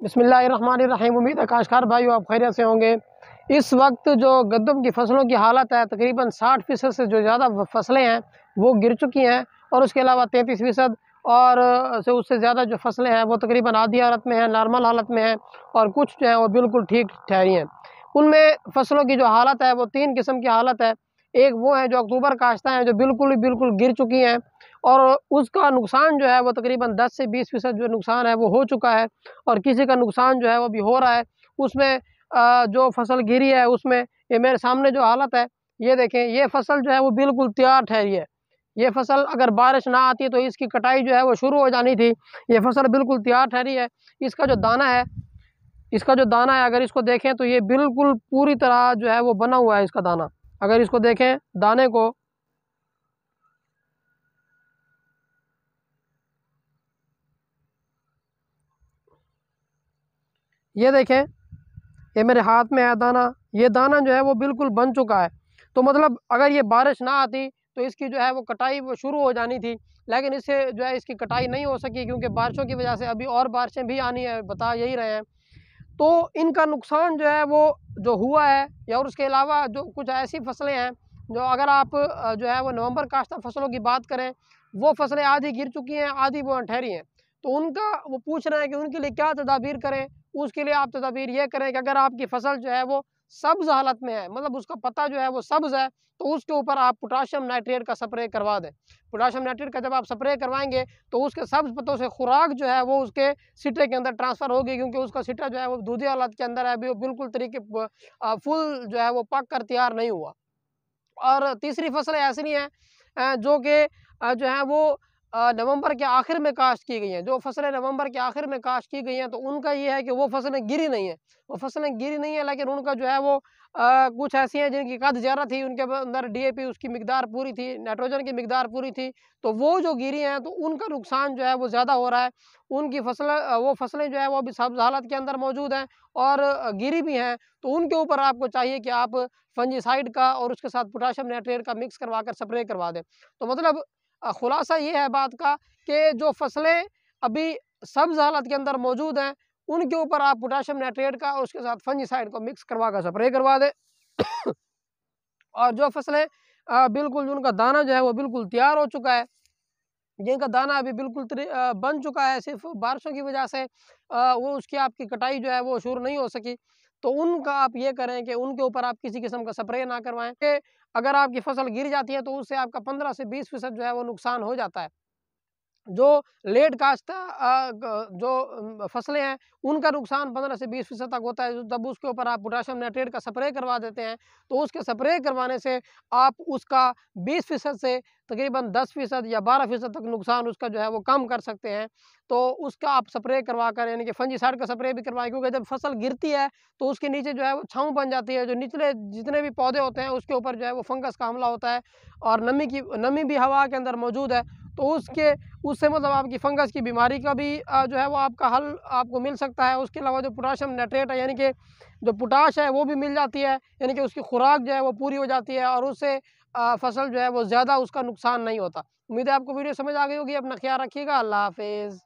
बिस्मिल्लाहिर्रहमानिर्रहीम। उम्मीद है काश्तकार भाइयों आप खैरियत से होंगे। इस वक्त जो गंदम की फसलों की हालत है, तकरीबन 60% से जो ज़्यादा फसलें हैं वो गिर चुकी हैं, और उसके अलावा 33% और से उससे ज़्यादा जो फसलें हैं वो तकरीबन आधी हालत में हैं, नॉर्मल हालत में हैं, और कुछ जो है वो बिल्कुल ठीक ठहरी हैं। उनमें फसलों की जो हालत है वो 3 किस्म की हालत है। एक वो है जो अक्टूबर काश्ता हैं, जो बिल्कुल गिर चुकी हैं, और उसका नुकसान जो है वो तकरीबन 10 से 20% जो नुकसान है वो हो चुका है, और किसी का नुकसान जो है वो भी हो रहा है। उसमें जो फसल गिरी है उसमें ये मेरे सामने जो हालत है, ये देखें, ये फसल जो है वो बिल्कुल तैयार ठहरी है। ये फसल अगर बारिश ना आती तो इसकी कटाई जो है वो शुरू हो जानी थी। ये फसल बिल्कुल तैयार ठहरी है। इसका जो दाना है इसका जो दाना है अगर इसको देखें तो ये बिल्कुल पूरी तरह जो है वो बना हुआ है इसका दाना। अगर इसको देखें दाने को, ये देखें, ये मेरे हाथ में है दाना। ये दाना जो है वो बिल्कुल बन चुका है। तो मतलब अगर ये बारिश ना आती तो इसकी जो है वो कटाई वो शुरू हो जानी थी, लेकिन इससे जो है इसकी कटाई नहीं हो सकी, क्योंकि बारिशों की वजह से अभी और बारिशें भी आनी है, बता यही रहे हैं। तो इनका नुकसान जो है वो जो हुआ है, या और उसके अलावा जो कुछ ऐसी फसलें हैं जो अगर आप जो है वो नवंबर काश्ता फसलों की बात करें, वो फसलें आधी गिर चुकी हैं, आधी वो ठहरी हैं। तो उनका वो पूछ रहे हैं कि उनके लिए क्या तदाबीर करें। उसके लिए आप तदाबीर ये करें कि अगर आपकी फसल जो है वो सब्ज़ हालत में है, मतलब उसका पत्ता जो है वो सब्ज़ है, तो उसके ऊपर आप पोटाशियम नाइट्रेट का स्प्रे करवा दें। पोटाशियम नाइट्रेट का जब आप स्प्रे करवाएंगे तो उसके सब्ज़ पत्तों से खुराक जो है वो उसके सिटे के अंदर ट्रांसफ़र होगी, क्योंकि उसका सिटा जो है वो दूधी हालत के अंदर है, अभी वो बिल्कुल फुल जो है वो पक कर तैयार नहीं हुआ। और तीसरी फसलें ऐसी हैं जो कि जो है वो नवंबर के आखिर में काश्त की गई हैं। जो फसलें नवंबर के आखिर में काश्त की गई हैं तो उनका ये है कि वो फसलें गिरी नहीं हैं। वो फसलें गिरी नहीं है, लेकिन उनका जो है वो कुछ ऐसी हैं जिनकी कद ज़्यादा थी, उनके अंदर डीएपी उसकी मिकदार पूरी थी, नाइट्रोजन की मिकदार पूरी थी, तो वो जो गिरी हैं तो उनका नुकसान जो है वो ज़्यादा हो रहा है। उनकी वो फसलें जो है वो अभी सब्ज़ हालत के अंदर मौजूद हैं, और गिरी भी हैं। तो उनके ऊपर आपको चाहिए कि आप फंजीसाइड का और उसके साथ पोटाशियम नाइट्रेट का मिक्स करवा कर स्प्रे करवा दें। तो मतलब खुलासा ये है बात का कि जो फसलें अभी सब्ज़ हालत के अंदर मौजूद हैं, उनके ऊपर आप पोटाशियम नाइट्रेट का और उसके साथ फंजीसाइड को मिक्स करवा कर स्प्रे करवा दें। और जो फसलें बिल्कुल उनका दाना जो है वो बिल्कुल तैयार हो चुका है, जिनका दाना अभी बिल्कुल बन चुका है, सिर्फ बारिशों की वजह से वो उसकी आपकी कटाई जो है वो शुरू नहीं हो सकी, तो उनका आप ये करें कि उनके ऊपर आप किसी किस्म का स्प्रे ना करवाएं। कि अगर आपकी फसल गिर जाती है तो उससे आपका 15 से 20% जो है वो नुकसान हो जाता है। जो लेट काश्त जो फसलें हैं उनका नुकसान 15 से 20% तक होता है। तब उसके ऊपर आप पोटाशियम नाइट्रेट का स्प्रे करवा देते हैं, तो उसके स्प्रे करवाने से आप उसका 20% से तकरीबन 10% या 12% तक नुकसान उसका जो है वो कम कर सकते हैं। तो उसका आप स्प्रे करवा कर, यानी कि फंजीसाइड का स्प्रे भी करवाएं, क्योंकि जब फसल गिरती है तो उसके नीचे जो है वो छाँव बन जाती है। जो निचले जितने भी पौधे होते हैं उसके ऊपर जो है वो फंगस का हमला होता है, और नमी भी हवा के अंदर मौजूद है, तो उससे मतलब आपकी फंगस की बीमारी का भी जो है वो आपका हल आपको मिल सकता है। उसके अलावा जो पोटाशियम नाइट्रेट है, यानी कि जो पोटाश है वो भी मिल जाती है, यानी कि उसकी खुराक जो है वो पूरी हो जाती है, और उससे फसल जो है वो ज़्यादा उसका नुकसान नहीं होता। उम्मीद है आपको वीडियो समझ आ गई होगी। अपना ख्याल रखिएगा। अल्लाह हाफ़िज़।